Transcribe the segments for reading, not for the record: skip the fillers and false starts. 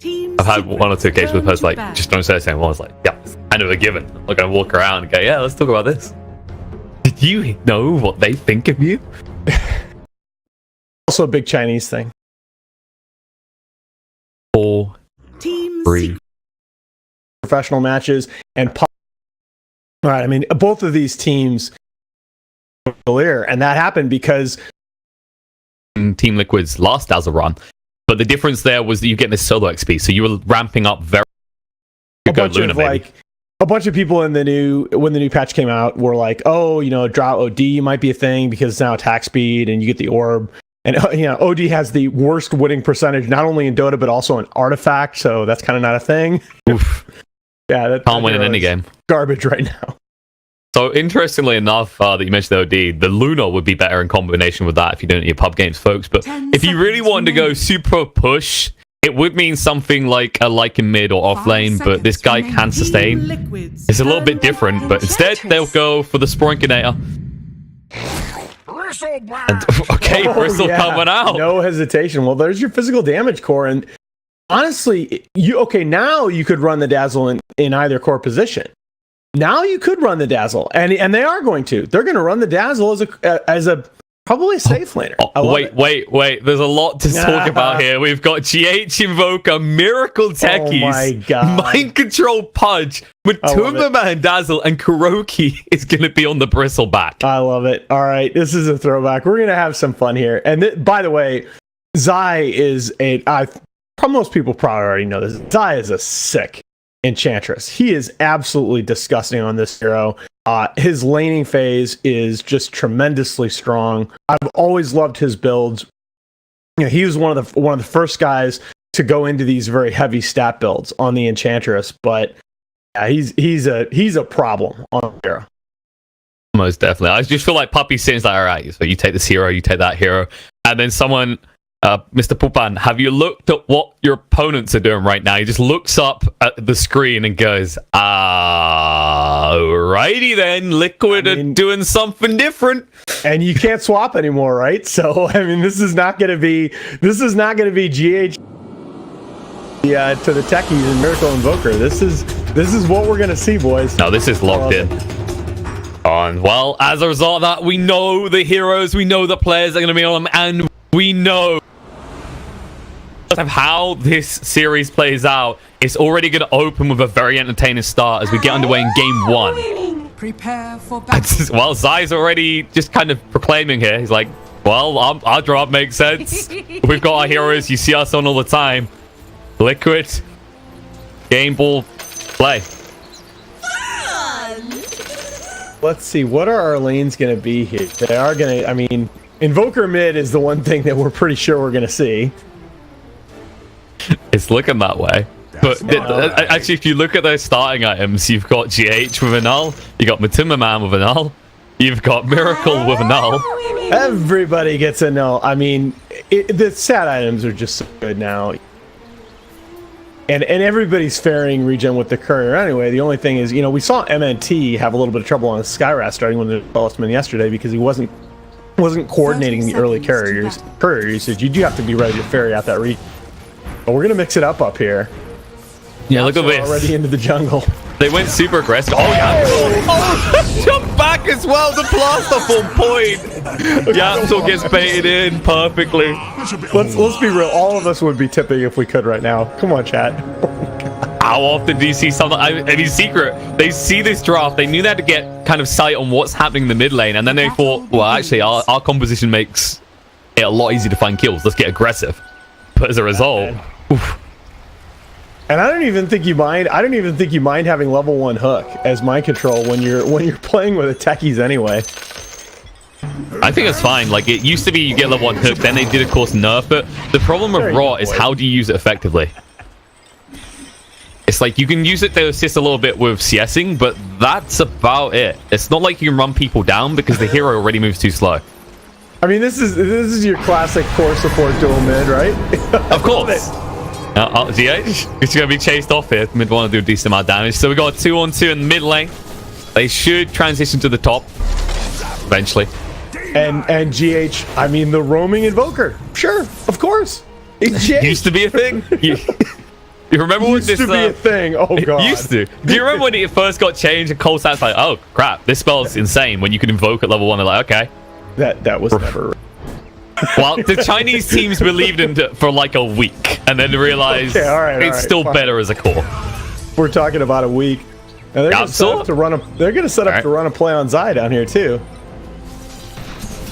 I've had one or two occasions with players like, just don't say the same one. I was like, yeah, it's kind of a given. I'm gonna walk around and go, yeah, let's talk about this. Did you know what they think of you? Also a big Chinese thing. 4, 3. Professional matches and all right, I mean, both of these teams and that happened because Team Liquid's last Dazzle run, but the difference there was that you get this solo XP, so you were ramping up very good. A bunch of people in the new patch came out were like, oh, you know, draw OD might be a thing because it's now attack speed and you get the orb. And you know, OD has the worst winning percentage, not only in Dota, but also in Artifact. So that's kind of not a thing. Oof. Yeah, can't win in any game. Garbage right now. So interestingly enough, that you mentioned OD, the Luna would be better in combination with that if you're doing it in your pub games, folks. But if you really wanted to go super push, it would mean something like a Lycan mid or off lane, but this guy can sustain. It's a little bit different, but instead they'll go for the Sproinkinator. And, okay, Bristle coming out. No hesitation. Well, there's your physical damage core, and honestly, now you could run the Dazzle in either core position. Now you could run the Dazzle, and they are going to. They're going to run the Dazzle as a probably a safe laner. Wait. There's a lot to talk about here. We've got GH Invoker, Miracle Techies, oh my God. Mind Control Pudge, Matumba Man Dazzle, and Kuroki is going to be on the Bristle back. I love it. All right, this is a throwback. We're going to have some fun here. And by the way, Zai is most people probably already know this. Zai is a sick Enchantress. He is absolutely disgusting on this hero. His laning phase is just tremendously strong. I've always loved his builds. You know, he was one of the first guys to go into these very heavy stat builds on the Enchantress, but yeah, he's a problem on the hero. Most definitely. I just feel like Puppy Sin's like, all right, so you take this hero, you take that hero, and then someone, Mr. Pupan, have you looked at what your opponents are doing right now? He just looks up at the screen and goes, alrighty then, Liquid are doing something different. And you can't swap anymore, right? So, I mean, this is not going to be GH to the techies and Miracle Invoker. This is what we're going to see, boys. No, this is locked in. And well, as a result of that, we know the heroes, we know the players are going to be on them, and we know of how this series plays out. It's already going to open with a very entertaining start as we get underway in game 1. Prepare for battle. Well, Zai's already just kind of proclaiming here. He's like, well, our drop makes sense. We've got our heroes. You see us on all the time. Liquid. Game ball. Play. Let's see. What are our lanes going to be here? They are going to, I mean, Invoker mid is the one thing that we're pretty sure we're going to see. It's looking that way. But actually, if you look at those starting items, you've got GH with a null, you've got Matumba Man with a null, you've got Miracle with a null. Everybody gets a null. I mean, the stat items are just so good now. And everybody's faring regen with the courier anyway. The only thing is, you know, we saw MNT have a little bit of trouble on Skyras starting when they developed him yesterday because he wasn't coordinating the early courier usage. You do have to be ready to ferry out that region. But we're going to mix it up here. Yeah, look at this. Already into the jungle. They went super aggressive. Oh, yeah. Oh, jump back as well. The blast on point. Yapsel gets baited in perfectly. Let's be real. All of us would be tipping if we could right now. Come on, chat. How often do you see something? I mean, secret. They see this draft. They knew they had to get kind of sight on what's happening in the mid lane. And then they thought, well, actually, our composition makes it a lot easier to find kills. Let's get aggressive. But as a result, oof. And I don't even think you mind having level 1 hook as mind control when you're playing with the techies anyway. I think it's fine. Like, it used to be you get level 1 hook, then they did, of course, nerf it. The problem with Raw is how do you use it effectively? It's like you can use it to assist a little bit with CSing, but that's about it. It's not like you can run people down because the hero already moves too slow. I mean, this is your classic core support dual mid, right? Of course. GH, it's going to be chased off here. Mid want to do a decent amount of damage. So we got a 2-on-2 in the mid lane. They should transition to the top eventually. And GH, I mean, the roaming Invoker. Sure, of course. It used to be a thing. You remember when Used this to be a thing. Oh god. It used to. Do you remember when it first got changed and Cold Snap's like, oh crap, this spell's insane when you can invoke at level 1? They're like, okay. That was never. Well, the Chinese teams believed in it for like a week and then realized it's still fine. better as a core. We're talking about a week. And they're going to set up to run a. They're going to set up to run a play on Zai down here too.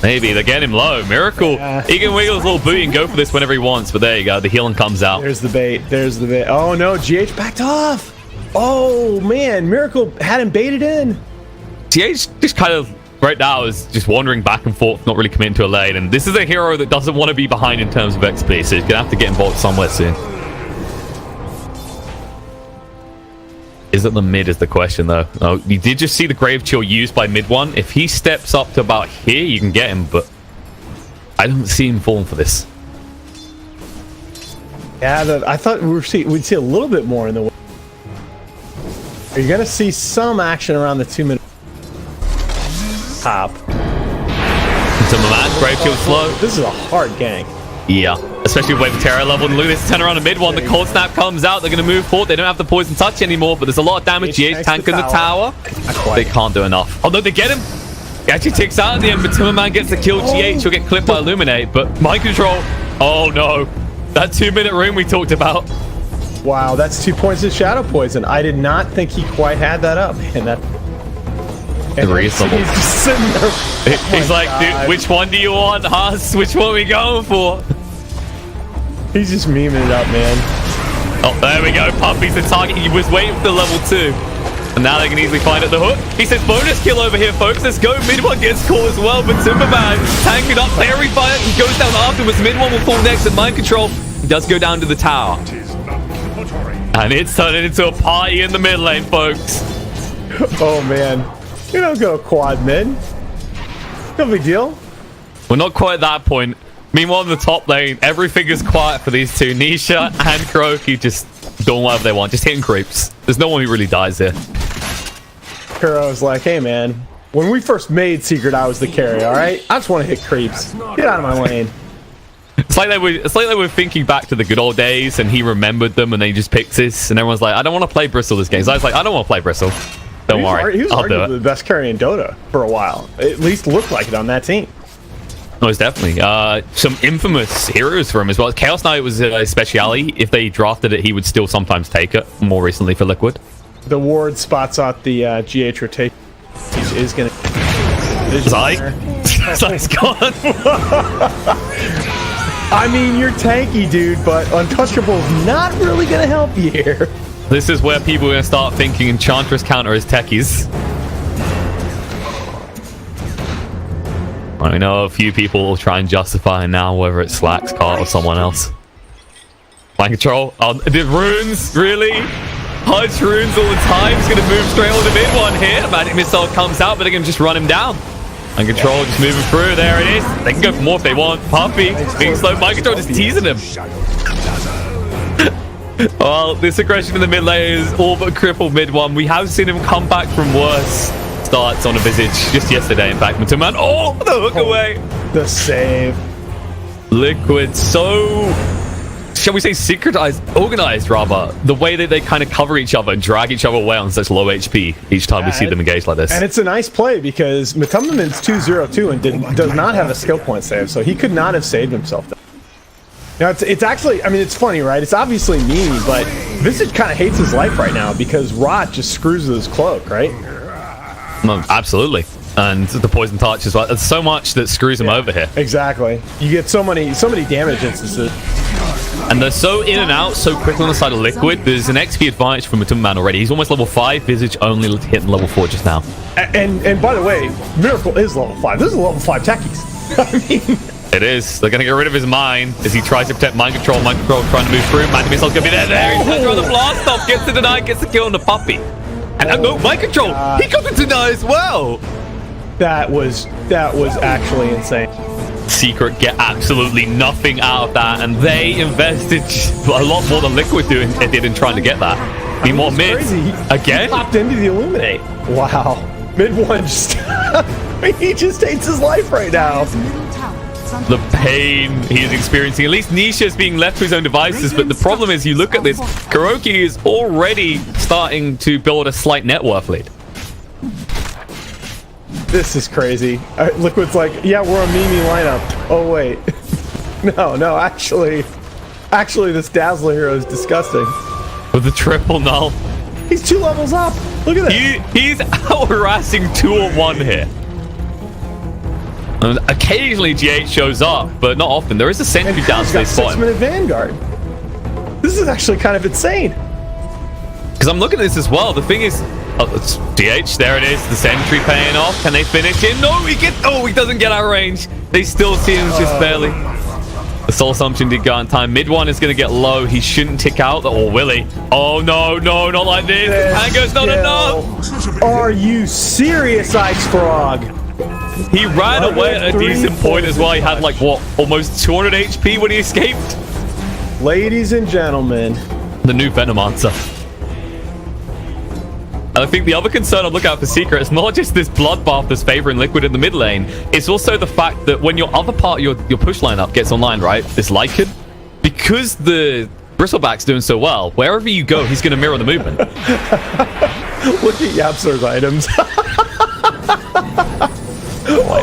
Maybe they get him low. Miracle. He can wiggle his little booty and go for this whenever he wants. But there you go. The healing comes out. There's the bait. There's the bait. Oh no, GH backed off. Oh man, Miracle had him baited in. GH just kind of right now is just wandering back and forth, not really committing to a lane. And this is a hero that doesn't want to be behind in terms of XP, so he's gonna have to get involved somewhere soon. Is it the mid is the question though. Oh, you did just see the Grave Chill used by mid one. If he steps up to about here, you can get him, but I don't see him falling for this. Yeah, I thought we'd see a little bit more in the way. You're gonna see some action around the 2-minute top. So my man, Grave Chill slow. This is a hard gang. Yeah, especially with Wave of Terror level. And look at this turn around the mid one. The Cold Snap comes out. They're going to move forward. They don't have the Poison Touch anymore, but there's a lot of damage. GH tanking the tower. They can't do enough. Oh, no, they get him. He actually takes out at the end, but Timmerman gets the kill. GH will get clipped by Illuminate, but Mind Control. Oh, no. That 2-minute rune we talked about. Wow, that's 2 points of Shadow Poison. I did not think he quite had that up. And reasonable. He's just sitting there. He's like, dude, which one do you want, Huss? Which one are we going for? He's just memeing it up, man. Oh, there we go. Puppy's the target. He was waiting for the level 2. And now they can easily find at the hook. He says bonus kill over here, folks. Let's go. Mid one gets caught as well, but Timberman tanking up. Fairy Fire. He goes down afterwards. Mid one will fall next, and Mind Control does go down to the tower. And it's turning into a party in the mid lane, folks. Oh, man. You don't go quad mid. No big deal. We're not quite at that point. Meanwhile, in the top lane, everything is quiet for these two. Nisha and Kuroki just doing whatever they want. Just hitting creeps. There's no one who really dies here. Kuro's like, hey, man. When we first made Secret, I was the carry, all right? I just want to hit creeps. Get out of my lane. It's like they were thinking back to the good old days, and he remembered them, and then he just picks this, and everyone's like, I don't want to play Bristle this game. So I was like, I don't want to play Bristle. Don't worry. He was arguably the best carry in Dota for a while. At least looked like it on that team. Most definitely. Some infamous heroes for him as well. Chaos Knight was a speciality. If they drafted it, he would still sometimes take it. More recently for Liquid. The ward spots out the GH rotation. He is going to... Zai's gone. I mean, you're tanky, dude, but Untouchable's not really going to help you here. This is where people are going to start thinking Enchantress counter as techies. I know a few people will try and justify now whether it's Slack's cart or someone else. Mind Control. The runes, really? Hudge runes all the time. He's going to move straight on the mid one here. Magic Missile comes out, but they're going to just run him down. Mind Control just moving through. There it is. They can go for more if they want. Puppy being slow. Mind Control just teasing him. Well, this aggression in the mid lane is all but crippled mid one. We have seen him come back from worse starts on a Visage just yesterday. In fact, Matuman, the hook away. The save. Liquid, so shall we say organized rather, the way that they kind of cover each other and drag each other away on such low HP each time we see them engage like this. And it's a nice play because Matuman's 2-0-2 and does not have a skill point save, so he could not have saved himself. Now, it's actually, I mean, it's funny, right? It's obviously mean, but Visage kind of hates his life right now because Rot just screws with his cloak, right? No, absolutely. And the Poison Touch as well. There's so much that screws him over here. Exactly. You get so many damage instances. And they're so in and out so quickly on the side of Liquid. There's an XP advantage for Matuman already. He's almost level 5. Visage only hitting level 4 just now. And by the way, Miracle is level 5. This is a level 5 techies. I mean... It is. They're going to get rid of his mind as he tries to protect Mind Control. Mind Control trying to move through. Magic Missile's going to be there. He turns around the blast off, gets the deny, gets the kill on the Puppy. And no, Mind Control. He got the deny as well. That was actually insane. Secret get absolutely nothing out of that, and they invested a lot more than Liquid did in trying to get that. Meanwhile, mid again he popped into the Illuminate. Wow, mid one just he just hates his life right now. the pain he is experiencing. At least Nisha is being left to his own devices, but the problem is, you look at this, Kuroki is already starting to build a slight net worth lead. This is crazy. Liquid's like, yeah, we're a Mimi lineup. Oh, wait. No, actually, this Dazzler hero is disgusting. With the triple null. He's 2 levels up. Look at that. He's out harassing 2-on-1 here. And occasionally GH shows up, but not often. There is a sentry down, so they spot him. 6-minute Vanguard. This is actually kind of insane. Because I'm looking at this as well. The thing is, it's DH, there it is. The sentry paying off. Can they finish him? No, he doesn't get out of range. They still see him just barely. The soul assumption did go on time. Mid one is going to get low. He shouldn't tick out, or will he? Oh, no, not like this. Tango's not enough. Are you serious, Ice Frog? He ran away at a decent point as well. He had like, what, almost 200 HP when he escaped? Ladies and gentlemen. The new Venomancer. And I think the other concern I'm looking out for Secret is not just this bloodbath that's favoring Liquid in the mid lane. It's also the fact that when your other part, your push lineup gets online, right? This Lycan, because the Bristleback's doing so well, wherever you go, he's going to mirror the movement. Look at Yapster's items.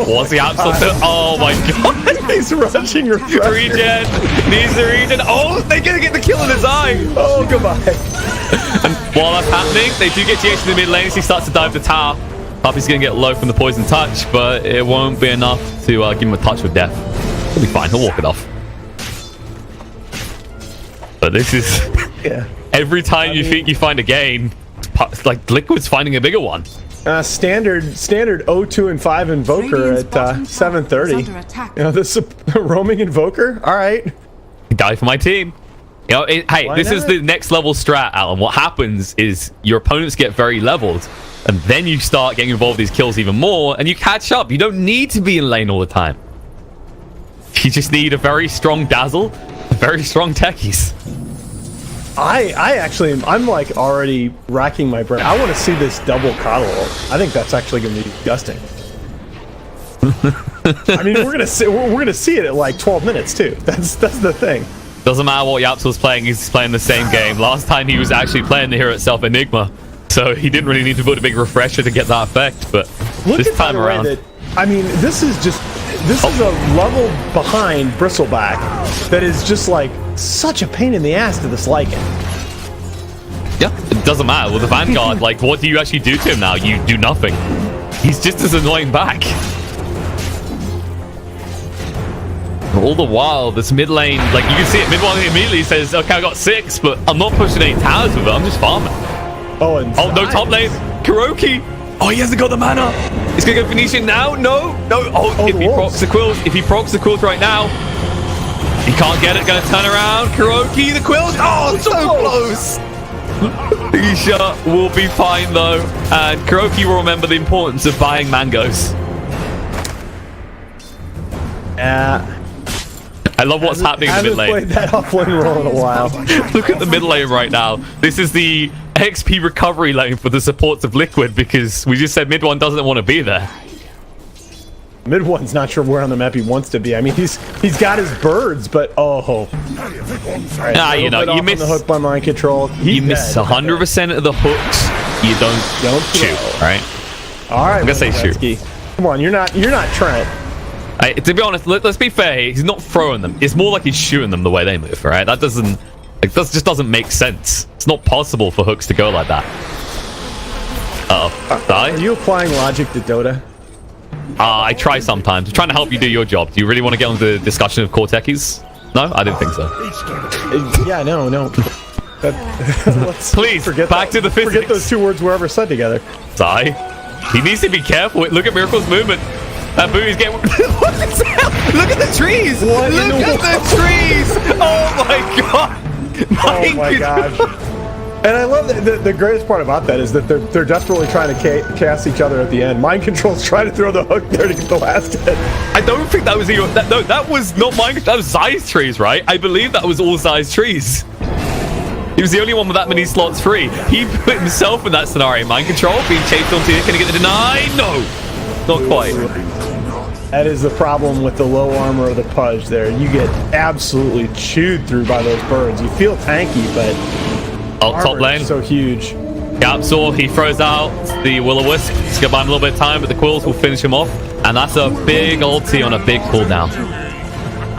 What's the absolute? Oh my god! He's rushing regen. Needs the regen. Oh, they're gonna get the kill in his eye. Oh, goodbye. And while that's happening, they do get GH in the mid lane as he starts to dive the tower. Puppy's gonna get low from the poison touch, but it won't be enough to give him a touch with death. He'll be fine. He'll walk it off. But this is every time you think you find a game, like Liquid's finding a bigger one. Standard 0-2 and 5 Invoker at 7:30. You know, this roaming Invoker. All right. Die for my team. You know, hey, this is the next level strat, Alan. What happens is your opponents get very leveled, and then you start getting involved in these kills even more, and you catch up. You don't need to be in lane all the time. You just need a very strong Dazzle, very strong techies. I'm like already racking my brain. I want to see this double coddle. I think that's actually going to be disgusting. I mean, we're gonna see it at like 12 minutes too. That's the thing. Doesn't matter what Yaps was playing, he's playing the same game. Last time he was actually playing the hero itself, Enigma, so he didn't really need to put a big refresher to get that effect. But this time around, I mean, this is a level behind Bristleback that is just like such a pain in the ass to this Lycan. Yeah, it doesn't matter. With the Vanguard, like, what do you actually do to him now? You do nothing. He's just as annoying back. All the while, this mid lane, like, you can see it, mid one immediately says, okay, I got 6, but I'm not pushing any towers with it, I'm just farming. Oh, and no, top lane, Kuroki. Oh, he hasn't got the mana. He's gonna go Phoenician now. No. Oh, if he procs the quills right now, he can't get it. Gonna turn around. Kuroki, the quills. Oh, so close. Isha will be fine though, and Kuroki will remember the importance of buying mangoes. I love what's happening in the mid lane. I haven't played that offlane role in a while. Look at the mid lane right now. This is the XP recovery lane for the supports of Liquid, because we just said mid one doesn't want to be there. Mid one's not sure where on the map he wants to be. I mean, he's got his birds, but right, you know, you miss the hook by mind control. You miss 100% of the hooks. You don't shoot, right? All right, I'm gonna say shoot. Come on, you're not Trent. To be honest, let's be fair. He's not throwing them. It's more like he's shooting them the way they move, right? That just doesn't make sense. It's not possible for hooks to go like that. Die? Are you applying logic to Dota? I try sometimes. I'm trying to help you do your job. Do you really want to get on the discussion of core techies? No, I didn't think so. Yeah, no. Please, back to the physics. Forget those 2 words were ever said together. Die. He needs to be careful. Look at Miracle's movement. That booty's getting... Look at the trees! Look at the trees! Oh my god! Oh my gosh. And I love that the greatest part about that is that they're desperately trying to cast each other at the end. Mind Control's trying to throw the hook there to get the last hit. I don't think that was that was not Mind Control. That was Zai's trees, right? I believe that was all Zai's trees. He was the only one with that many slots free. He put himself in that scenario. Mind Control, being chased onto it. Can he get the deny? No! Not quite. That is the problem with the low armor of the Pudge there. You get absolutely chewed through by those birds. You feel tanky, but top lane. Is so huge. Gapsaw, he throws out the Will-O-Wisp. He's going to buy him a little bit of time, but the Quills will finish him off. And that's a big ulti on a big cooldown.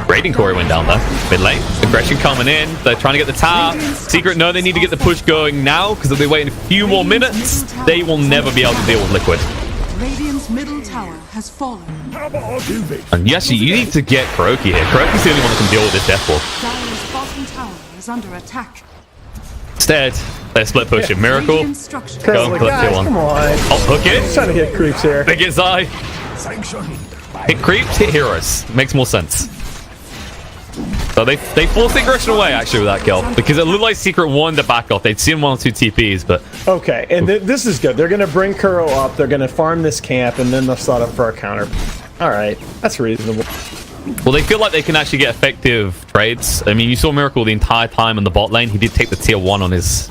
Raiding Corey went down there. Mid lane. Aggression coming in. They're trying to get the tower. Secret, no, they need to get the push going now, because if they wait a few more minutes, they will never be able to deal with Liquid. Radiant's middle tower has fallen. And yes, you need to get Kuroki here. Kuroki's the only one that can deal with this death ball. Dire's bottom tower is under attack. Instead, they're split pushing. Miracle. Go and collect tier 1. Come on. Oh, hook it. Just trying to hit creeps here. They get Zai. Hit creeps, hit heroes. Makes more sense. So they forced aggression away, actually, with that kill. Because it looked like Secret wanted to back off. They'd seen 1 or 2 TPs, but... Okay, and this is good. They're going to bring Kuro up. They're going to farm this camp, and then they'll start up for a counter. All right, that's reasonable. Well, they feel like they can actually get effective trades. I mean, you saw Miracle the entire time in the bot lane. He did take the tier 1 on his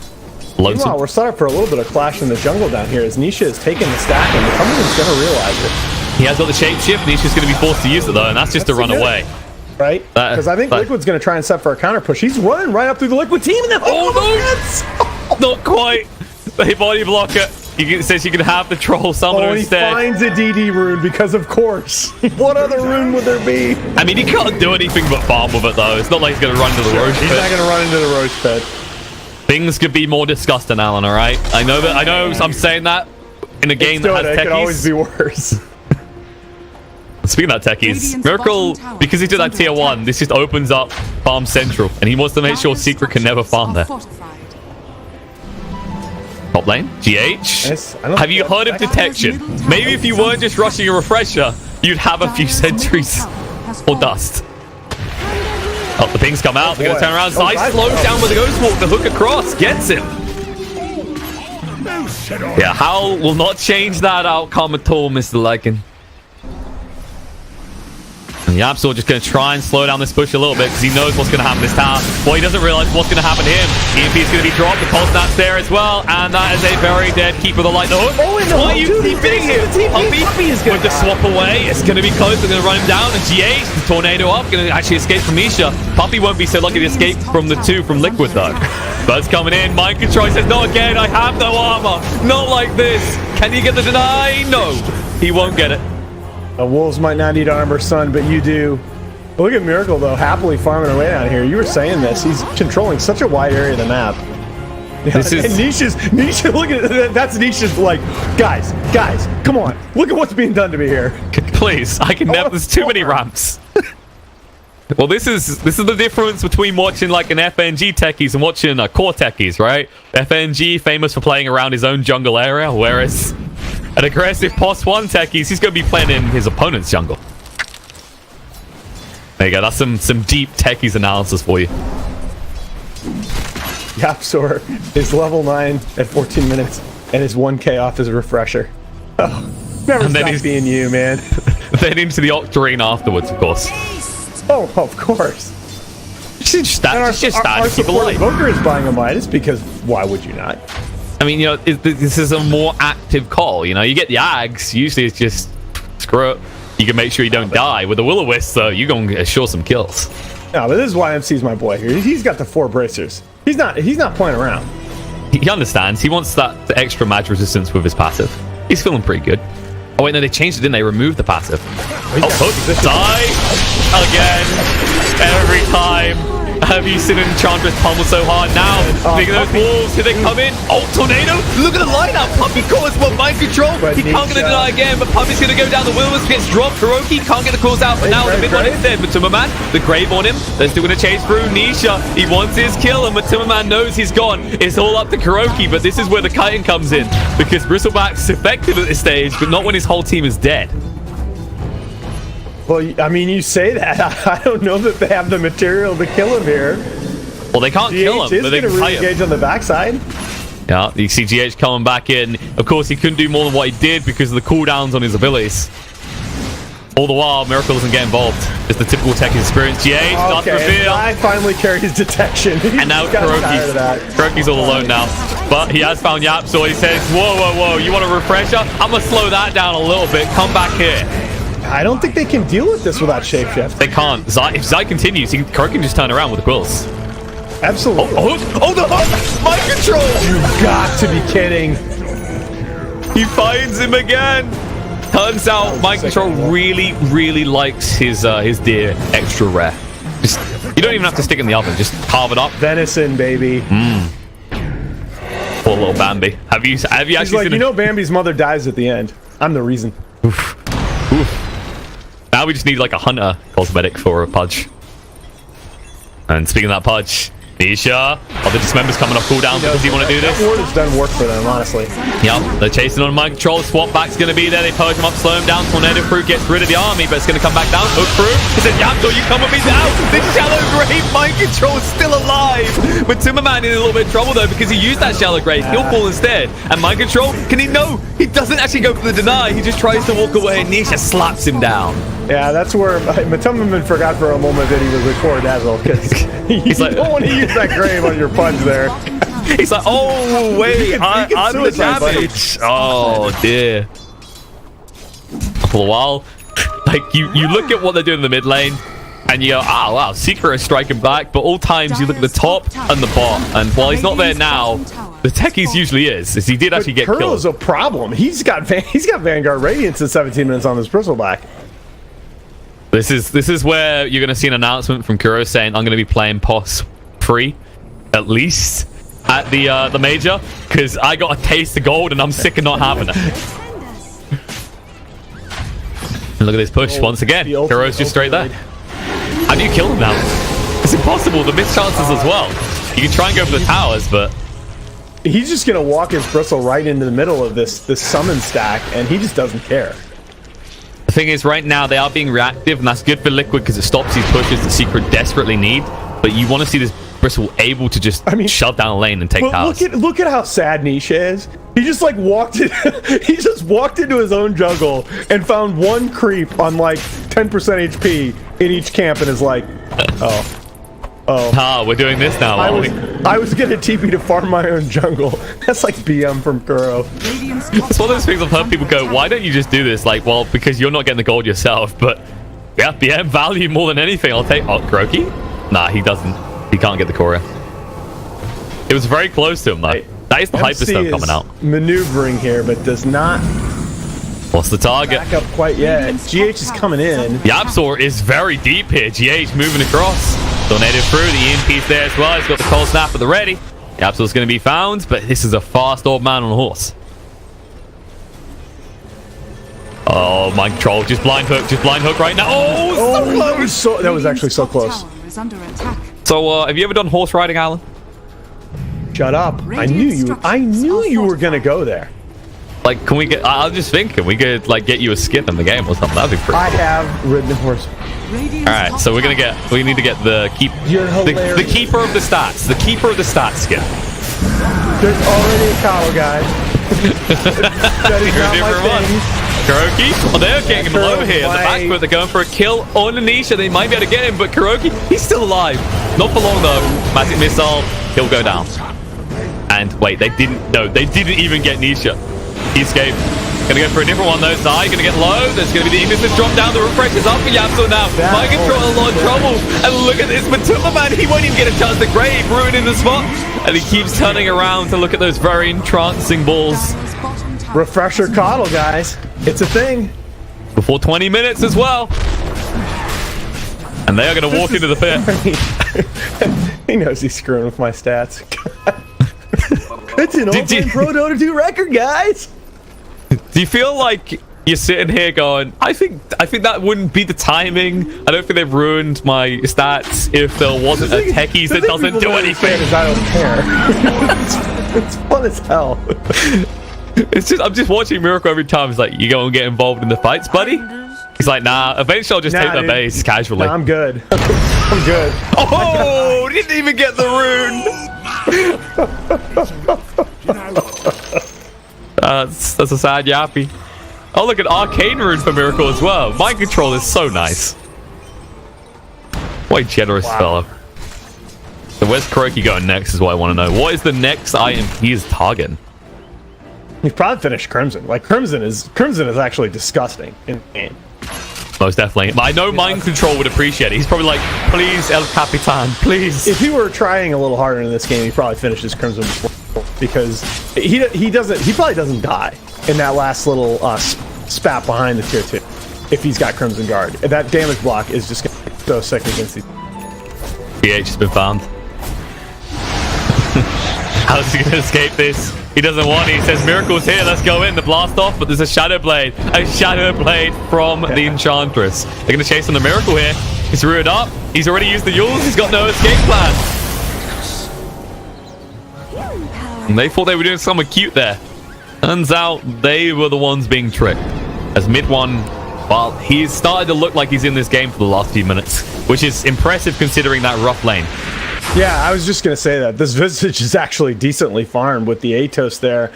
lonesome. Meanwhile, we're set up for a little bit of clash in the jungle down here as Nisha is taking the stack, and someone's going to realize it. He has got the shapeshift. Nisha's going to be forced to use it, though, and that's just to run away. Right? Because I think Liquid's going to try and set for a counter push. He's running right up through the Liquid team, and then Not quite. They body block it. He says you can have the troll summoner instead. He finds a DD rune because, of course. What other rune would there be? I mean, he can't do anything but farm with it, though. It's not like he's going to run into the roach pit. He's not going to run into the roach pit. Things could be more disgusting, Alan, all right? I know I'm saying that in a game that has techies. It could always be worse. Speaking of that techies, Miracle, because he did that tier 1, this just opens up Farm Central, and he wants to make sure Secret can never farm there. Top lane, GH. Have you heard of detection? Maybe if you weren't just rushing a refresher, you'd have a few sentries or dust. Oh, the pings come out. They're going to turn around. Zai slows down with the Ghost Walk. The hook across gets him. Yeah, Howl will not change that outcome at all, Mr. Lycan. And Yapsor just going to try and slow down this push a little bit because he knows what's going to happen this tower. Well, he doesn't realize what's going to happen to him. EMP is going to be dropped. The pulse snap's there as well. And that is a very dead keeper of the light. The hook. Why are you TPing him? Puppy with the swap away. It's going to be close. They're going to run him down. And GH, the tornado up, going to actually escape from Misha. Puppy won't be so lucky to escape from the 2 from Liquid, though. Buzz coming in. Mind control. He says, not again. I have no armor. Not like this. Can he get the deny? No. He won't get it. Wolves might not need armor, son, but you do. Look at Miracle, though, happily farming away down here. You were saying this. He's controlling such a wide area of the map. This is... And Nisha's, look at it. That's Nisha's like, guys, come on. Look at what's being done to me here. Please, I can never, there's too many ramps. Well, this is the difference between watching like an FNG techies and watching core techies, right? FNG, famous for playing around his own jungle area, whereas an aggressive POS 1 techies, he's going to be playing in his opponent's jungle. There you go. That's some deep techies analysis for you. Yapsor is level 9 at 14 minutes and is 1k off his refresher. Oh, never stop being you, man. Then into the Octarine afterwards, of course. Oh, of course. Just stats. Keep alive. Booker is buying a Midas because why would you not? I mean, you know, this is a more active call. You know, you get the Ags. Usually it's just screw it. You can make sure you don't die. With the Will-O-Wisp, though, you're going to assure some kills. No, but this is why MC's my boy here. He's got the 4 bracers. He's not playing around. He understands. He wants that extra mag resistance with his passive. He's feeling pretty good. Oh, wait, no, they changed it, didn't they? Removed the passive. Die again. Every time. Have you seen Enchantress pummel so hard now? Look at those wolves. Here they come in. Oh, tornado. Look at the lineup. Puppy caught one mind control. He can't get a deny again, but Puppy's going to go down. The Will-O-Wisp gets dropped. Kuroki can't get the calls out, but now the mid one is dead. Matumbaman, the grave on him. They're still going to chase through. Nisha, he wants his kill, and Matumbaman knows he's gone. It's all up to Kuroki, but this is where the kiting comes in, because Bristleback's effective at this stage, but not when his whole team is dead. Well, I mean, you say that. I don't know that they have the material to kill him here. Well, they can't kill him, but they can really engage on the backside. Yeah, you see GH coming back in. Of course, he couldn't do more than what he did because of the cooldowns on his abilities. All the while, Miracle doesn't get involved. It's the typical tech experience. GH does reveal. I finally carried his detection. And now Kuroki's all alone now. But he has found Yap, so he says, whoa, you want a refresher? I'm going to slow that down a little bit. Come back here. I don't think they can deal with this without shapeshift. They can't. If Zai continues, Kurok can just turn around with the quills. Absolutely. Oh, the hook! Mind control! You've got to be kidding. He finds him again. Turns out mind control really, really likes his deer extra rare. Just, you don't even have to stick it in the oven. Just carve it up. Venison, baby. Poor little Bambi. Have you actually He's like, seen you know, Bambi's mother dies at the end. I'm the reason. Oof. Now we just need like a hunter cosmetic for a Pudge. And speaking of that Pudge, Nisha, the dismember's coming off cooldown because you want to do this. That ward has done work for them, honestly. Yep, they're chasing on mind control. Swap back's going to be there. They purge him up, slow him down. Tornado Fruit gets rid of the army, but it's going to come back down. Hook through. He said, Yapto, you come with me now. This shallow grave mind control is still alive. But Timmerman in a little bit of trouble, though, because he used that shallow grave. He'll fall instead. And mind control, can he? No, he doesn't actually go for the deny. He just tries to walk away, and Nisha slaps him down. Yeah, that's where Matumman forgot for a moment that he was with Core Dazzle, because you like, don't want to use that grave on your Pudge there. He's like, oh, wait, I'm the damage. Oh, dear. For a while, like, you look at what they're doing in the mid lane, and you go, oh, wow, Secret is striking back, but all times you look at the top and the bot, and while he's not there now, the techies usually is he did actually get killed. Kurl's a problem. He's got Vanguard Radiance in 17 minutes on this bristleback. This is where you're going to see an announcement from Kuro saying, I'm going to be playing POS free, at least, at the major, because I got a taste of gold and I'm sick of not having it. And look at this push once again. Kuro's just straight there. How do you kill him now? It's impossible. The missed chances as well. You can try and go for the towers, but... He's just going to walk his bristle right into the middle of this summon stack, and he just doesn't care. The thing is, right now, they are being reactive, and that's good for Liquid because it stops these pushes the Secret desperately need. But you want to see this Bristle able to just shut down a lane and take towers. Look at how sad Nisha is. He just like walked into his own jungle and found one creep on like 10% HP in each camp and is like, we're doing this now. I was gonna TP to farm my own jungle. That's like BM from Kuro. It's one of those things I've heard people go, why don't you just do this? Like, well, because you're not getting the gold yourself. But yeah, BM value more than anything. I'll take Kuroki. Nah, he doesn't. He can't get the Korya. It was very close to him though. That is the Hyperstone coming out. Maneuvering here, but does not. What's the target? Back up quite yet. GH is coming in. Yapsor is very deep here. GH moving across. Tornado through. The EMP's there as well. He's got the cold snap at the ready. Yapsor's going to be found, but this is a fast old man on a horse. Oh, mind control. Just blind hook right now. Oh, so close. That was actually so close. So, have you ever done horse riding, Alan? Shut up. I knew you were going to go there. Like, can we get... I was just thinking, we could, like, get you a skip in the game or something. That'd be pretty cool. I have ridden a horse. Alright, so we need to get the the keeper of the stats. The keeper of the stats skip. There's already a cow, guys. That is not my thing. Kuroki? Oh, they're getting him low here. The back foot, they're going for a kill on Anisha. They might be able to get him, but Kuroki, he's still alive. Not for long, though. Magic Missile, he'll go down. And wait, they didn't even get Nisha. He escaped. Gonna go for a different one, though. Zai gonna get low. There's gonna be the Ignis drop down. The refresher's up for Yapso now. Mind control a lot of trouble. And look at this Matuma, man. He won't even get a chance to grave, ruining the spot. And he keeps turning around to look at those very entrancing balls. Refresher coddle, guys. It's a thing. Before 20 minutes as well. And they are going to walk into the pit. He knows he's screwing with my stats. It's an open Pro Dota 2 record, guys. Do you feel like you're sitting here going, I think that wouldn't be the timing. I don't think they've ruined my stats if there wasn't a techies that doesn't do anything. I don't care. It's fun as hell. I'm just watching Miracle every time. It's like, you go and get involved in the fights, buddy? He's like, nah, eventually I'll just take the base casually. Nah, I'm good. I'm good. Oh, didn't even get the rune. That's a sad yappy. Oh, look at Arcane Rune for Miracle as well. Mind control is so nice. What a generous fellow. So where's Kuroki going next is what I want to know. What is the next item he is targeting? He's probably finished Crimson. Like Crimson is actually disgusting in the game. most definitely. But I know Mind Control would appreciate it. He's probably like, please, El Capitan, please. If he were trying a little harder in this game, he probably finishes Crimson before, because he probably doesn't die in that last little spat behind the tier 2 if he's got Crimson Guard. That damage block is just going to be so sick against these. PH has been found. How's he going to escape this? He doesn't want it. He says, Miracle's here, let's go in. The blast off, but there's a Shadow Blade. A Shadow Blade from the Enchantress. They're going to chase on the Miracle here. He's reared up. He's already used the Yules. He's got no escape plan. And they thought they were doing something cute there. Turns out they were the ones being tricked. As mid one, well, he's started to look like he's in this game for the last few minutes, which is impressive considering that rough lane. Yeah, I was just going to say that. This Visage is actually decently farmed with the Atos there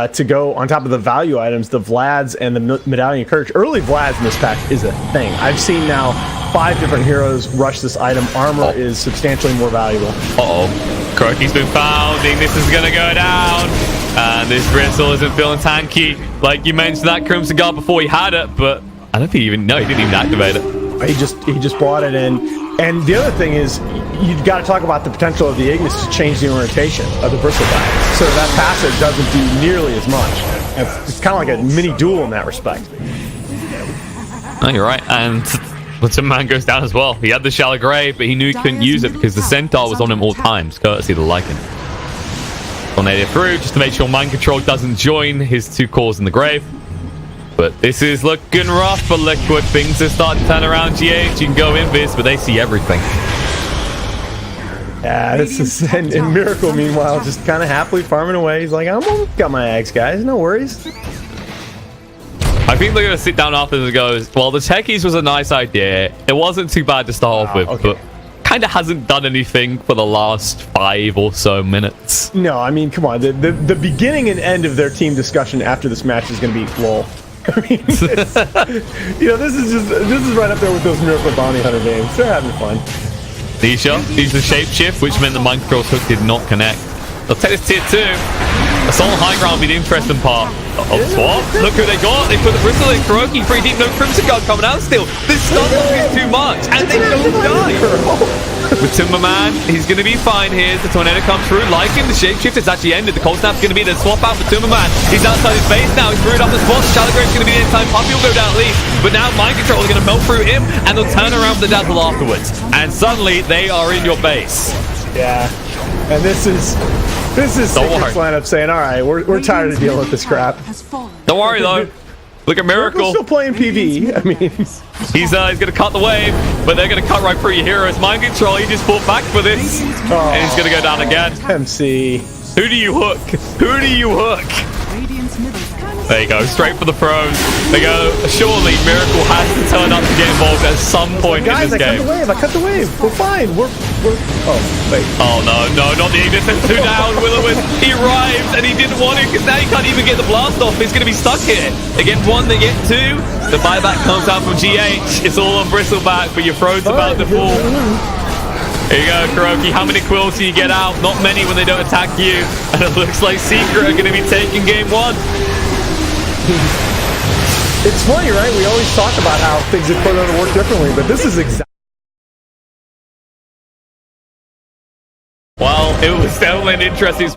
to go on top of the value items, the Vlads and the Medallion Courage. Early Vlads in this pack is a thing. I've seen now 5 different heroes rush this item. Armor is substantially more valuable. Uh-oh. Croaky's been founding. This is going to go down. And this Bristle isn't feeling tanky. Like you mentioned that Crimson Guard before he had it, but I don't think he didn't even activate it. He just brought it in. And the other thing is, you've got to talk about the potential of the Ignis to change the orientation of the Bristleback, so that passive doesn't do nearly as much. And it's kind of like a mini duel in that respect. Oh, you're right. And the Timber Man goes down as well. He had the Shallow Grave, but he knew he couldn't use it because the Centaur was on him all times, courtesy of the Lycan. Tornado through just to make sure Mind Control doesn't join his 2 cores in the grave. But this is looking rough for Liquid. Things are starting to turn around. GH, you can go Invis, but they see everything. Yeah, this is... And Miracle, meanwhile, just kind of happily farming away. He's like, got my eggs, guys. No worries. I think they're going to sit down after this and go, well, the Techies was a nice idea. It wasn't too bad to start off with, but kind of hasn't done anything for the last 5 or so minutes. No, I mean, come on. The beginning and end of their team discussion after this match is going to be lol. I mean, this is right up there with those Miracle Bounty Hunter games. They're having fun. Nisha used the Shapeshift, which meant the Mind Control hook did not connect. They'll take this tier 2. Assault High Ground will be the interesting part. Swap. Look who they got. They put the Bristle in. Kuroki, 3 deep, no Crimson Guard coming out still. This stun is too much, and they don't die. With Timberman, he's going to be fine here. The Tornado comes through. Liking the Shapeshift has actually ended. The Cold Snap's going to be the swap out for Timberman. He's outside his base now. He's screwed up the spot. Shallow Grave's going to be the in-time Puppy will go down at least. But now Mind Control is going to melt through him, and they'll turn around for the Dazzle afterwards. And suddenly, they are in your base. Yeah. And this is Secret's lineup saying, all right, we're tired of dealing with this crap. Don't worry, though. Look at Miracle. Still playing PvE. I mean, he's going to cut the wave, but they're going to cut right through your heroes. Mind Control, he just fought back for this. And he's going to go down again. MC. Who do you hook? Who do you hook? There you go, straight for the pros. They go, surely Miracle has to turn up to get involved at some point in this game. I cut the wave. We're fine. We're oh, wait. Oh, no, not the Ignis. 2 down. Will-O-Wisp, he arrives, and he didn't want it, because now he can't even get the blast off. He's going to be stuck here. They get 1, they get 2. The buyback comes out from GH. It's all on Bristleback, but your throat's about to fall. Here you go, Kuroki. How many quills do you get out? Not many when they don't attack you. And it looks like Secret are going to be taking game 1. It's funny, right? We always talk about how things are put on to work differently, but this is exactly... Well, it was definitely an interesting